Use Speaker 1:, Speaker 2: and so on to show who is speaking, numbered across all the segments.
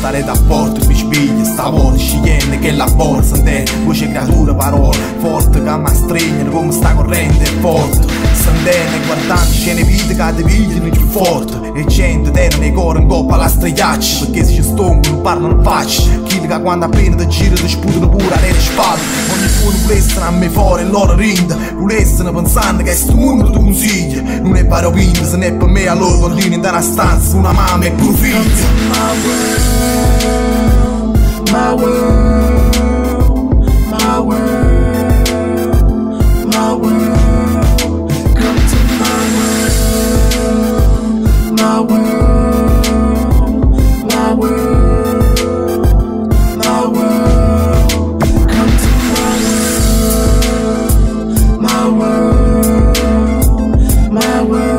Speaker 1: Stare da porto, mi spiglia, stavolta scegliendo che la borsa te, voce creatura, parole forte che mi stringono come sta corrente è forte. Sandene guardando scene vite che ti pigliano più forte e gente terra nei cori in coppa alla strigliaccia, perché se ci stongo non parlano faccia. Chi che quando appena ti gira ti sputano pure alle spalle. Ogni fuoco volessero a me fuori e loro rinda, volessero pensando che sto mondo ti consiglia. Non è pari opinto, se non è per me allora continui in una stanza una mamma e un figlio.
Speaker 2: My world, my world, my world, come to my world, my world, my world, my world, come to my world, my world,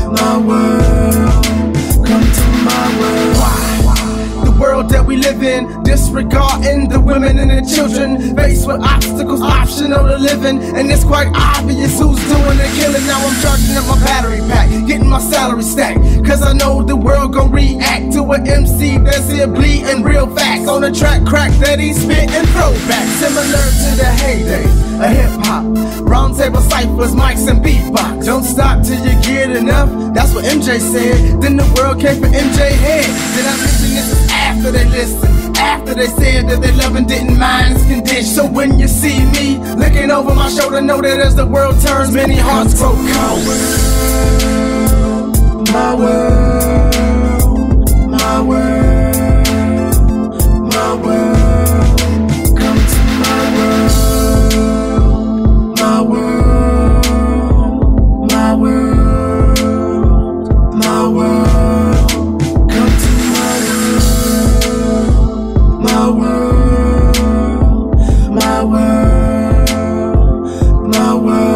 Speaker 2: my world, come to my world. World that we live in, disregarding the women and the children, faced with obstacles, optional to living, and it's quite obvious who's doing the killing. Now I'm charging up my battery pack, getting my salary stacked, cause I know the world gon' react to an MC that's here bleeding real facts on the track crack that he's spitting throwback, similar to the heydays of hip-hop, round table ciphers, mics and beatbox. Don't stop till you get enough, that's what MJ said. Then the world came for MJ head. Did I mention this is after they listened, after they said that they love and didn't mind his condition? So when you see me looking over my shoulder, know that as the world turns, many hearts grow cold. My world, my world, my world, come to my world, my world, my world, my world, come to my world, my world, my world, my world.